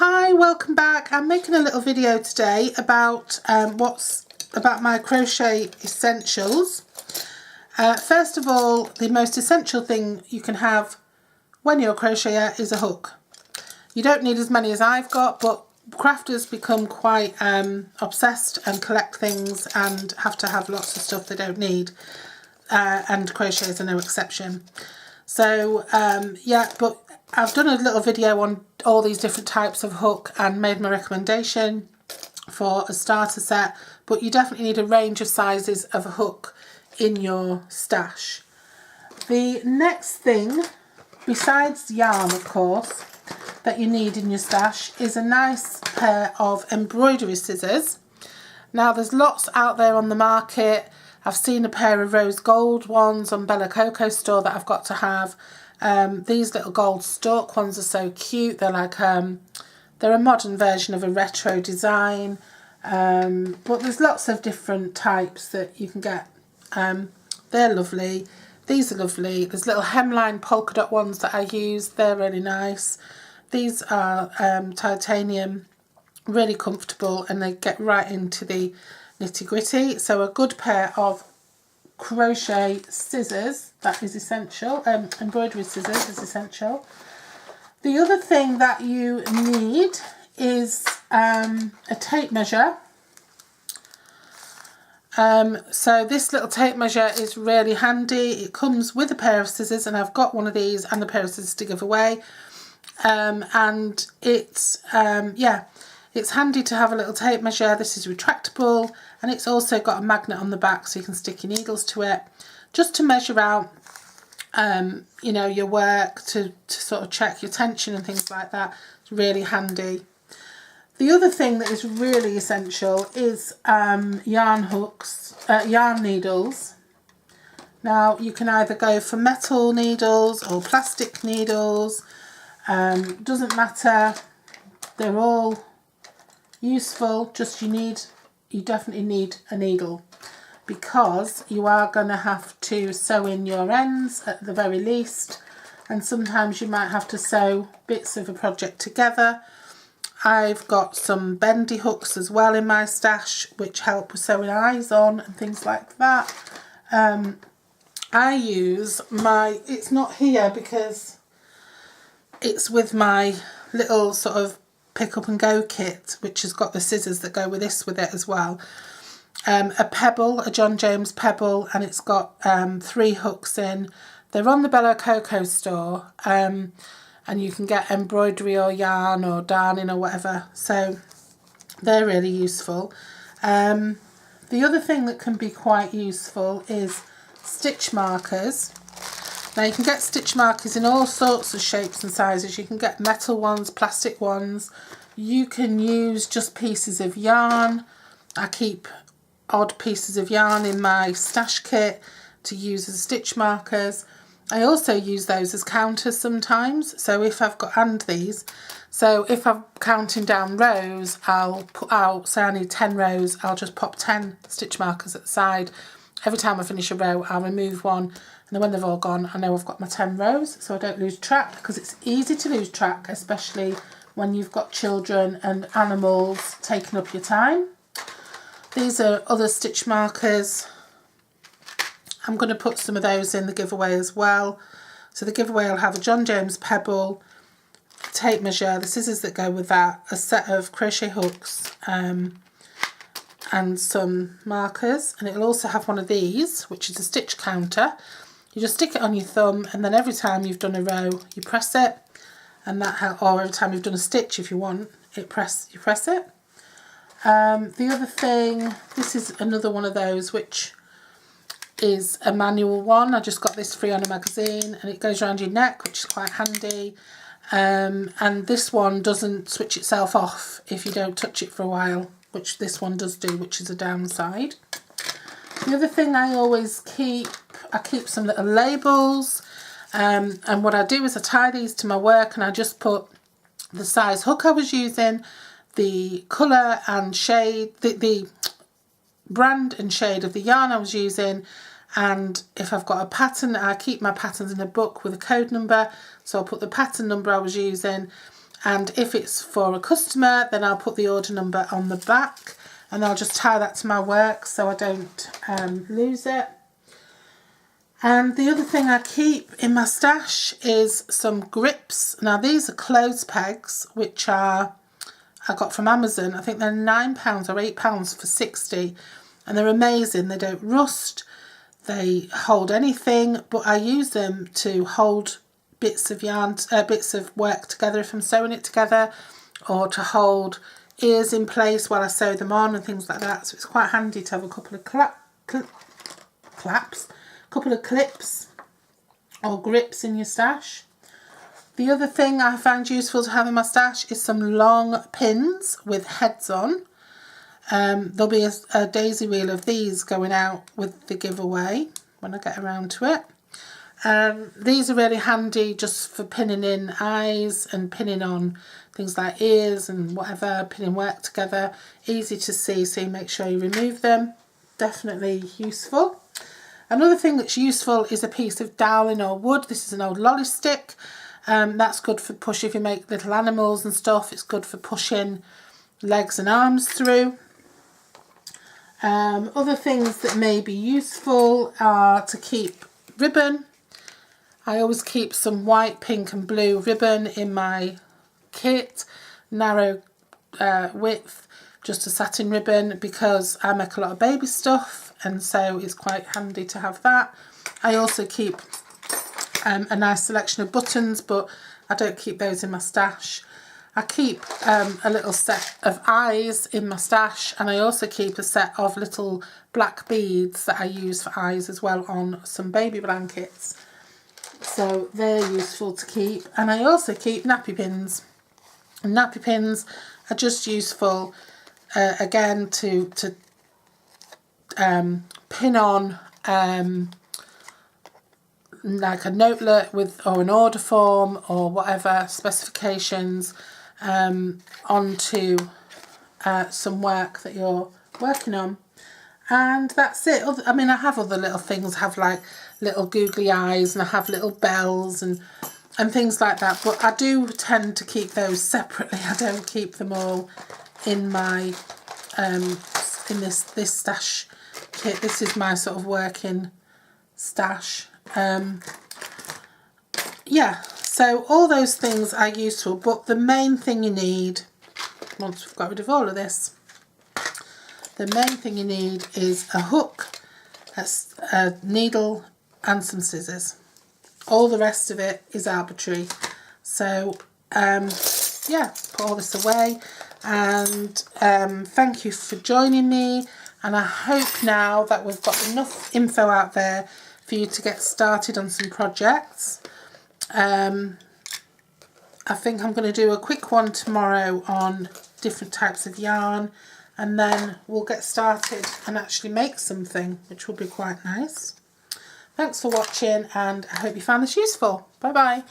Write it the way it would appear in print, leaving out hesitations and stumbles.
Hi, welcome back. I'm making a little video today about my Crochet Essentials. First of all, the most essential thing you can have when you're a crocheter is a hook. You don't need as many as I've got, but crafters become quite obsessed and collect things and have to have lots of stuff they don't need, and crocheters are no exception. So yeah, but I've done a little video on all these different types of hook and made my recommendation for a starter set, but you definitely need a range of sizes of a hook in your stash. The next thing, besides yarn of course, that you need in your stash is a nice pair of embroidery scissors. Now there's lots out there on the market. I've seen a pair of rose gold ones on Bella Coco store that I've got to have. These little gold stalk ones are so cute. They're like they're a modern version of a retro design, but there's lots of different types that you can get. They're lovely. These are lovely. There's little hemline polka dot ones that I use. They're really nice. These are titanium, really comfortable, and they get right into the nitty-gritty. So a good pair of crochet scissors, that is essential. Embroidery scissors is essential. The other thing that you need is a tape measure. So this little tape measure is really handy. It comes with a pair of scissors, and I've got one of these and a pair of scissors to give away. And it's yeah, it's handy to have a little tape measure. This is retractable, and it's also got a magnet on the back so you can stick your needles to it, just to measure out you know, your work, to sort of check your tension and things like that. It's really handy. The other thing that is really essential is yarn hooks, yarn needles. Now you can either go for metal needles or plastic needles. Doesn't matter, they're all useful. Just you definitely need a needle, because you are going to have to sew in your ends at the very least, and sometimes you might have to sew bits of a project together. I've got some bendy hooks as well in my stash which help with sewing eyes on and things like that. I use my, it's not here because it's with my little sort of pick up and go kit, which has got the scissors that go with this with it as well. A pebble, a John James pebble, and it's got 3 hooks in. They're on the Bella Coco store, and you can get embroidery or yarn or darning or whatever, so they're really useful. The other thing that can be quite useful is stitch markers. Now you can get stitch markers in all sorts of shapes and sizes. You can get metal ones, plastic ones. You can use just pieces of yarn. I keep odd pieces of yarn in my stash kit to use as stitch markers. I also use those as counters sometimes. So if I've got, and these, so if I'm counting down rows, I'll put out, say I need 10 rows, I'll just pop 10 stitch markers at the side. Every time I finish a row, I'll remove one, and then when they've all gone, I know I've got my 10 rows, so I don't lose track, because it's easy to lose track, especially when you've got children and animals taking up your time. These are other stitch markers. I'm going to put some of those in the giveaway as well. So the giveaway will have a John James pebble, tape measure, the scissors that go with that, a set of crochet hooks, and some markers, and it'll also have one of these, which is a stitch counter. You just stick it on your thumb, and then every time you've done a row you press it, and that, or every time you've done a stitch if you want, you press it. The other thing, this is another one of those which is a manual one. I just got this free on a magazine, and it goes around your neck, which is quite handy. And this one doesn't switch itself off if you don't touch it for a while, which this one does do, which is a downside. The other thing I always keep, I keep some little labels, and what I do is I tie these to my work, and I just put the size hook I was using, the colour and shade, the brand and shade of the yarn I was using, and if I've got a pattern, I keep my patterns in a book with a code number, so I'll put the pattern number I was using, and if it's for a customer, then I'll put the order number on the back, and I'll just tie that to my work so I don't lose it. And the other thing I keep in my stash is some grips. Now these are clothes pegs, which I got from Amazon. I think they're £9 or £8 for 60, and they're amazing. They don't rust, they hold anything, but I use them to hold bits of yarn, bits of work together if I'm sewing it together, or to hold ears in place while I sew them on and things like that. So it's quite handy to have a couple of clips or grips in your stash. The other thing I found useful to have in my stash is some long pins with heads on. There'll be a daisy reel of these going out with the giveaway when I get around to it. These are really handy just for pinning in eyes and pinning on things like ears and whatever, pinning work together. Easy to see, so you make sure you remove them. Definitely useful. Another thing that's useful is a piece of dowling or wood. This is an old lolly stick. That's good for push if you make little animals and stuff. It's good for pushing legs and arms through. Other things that may be useful are to keep ribbon. I always keep some white, pink and blue ribbon in my kit, narrow width, just a satin ribbon, because I make a lot of baby stuff, and so it's quite handy to have that. I also keep a nice selection of buttons, but I don't keep those in my stash. I keep a little set of eyes in my stash, and I also keep a set of little black beads that I use for eyes as well on some baby blankets. So they're useful to keep. And I also keep nappy pins. And nappy pins are just useful again to pin on like a notelet with, or an order form or whatever specifications onto some work that you're working on. And that's it. I mean, I have other little things. I have like little googly eyes, and I have little bells and things like that, but I do tend to keep those separately. I don't keep them all in my in this stash kit. This is my sort of working stash. Yeah, so all those things are useful, but the main thing you need, once we've got rid of all of this, the main thing you need is a hook, a needle and some scissors. All the rest of it is arbitrary. So yeah, put all this away, and thank you for joining me, and I hope now that we've got enough info out there for you to get started on some projects. I think I'm going to do a quick one tomorrow on different types of yarn, and then we'll get started and actually make something, which will be quite nice. Thanks for watching, and I hope you found this useful. Bye bye.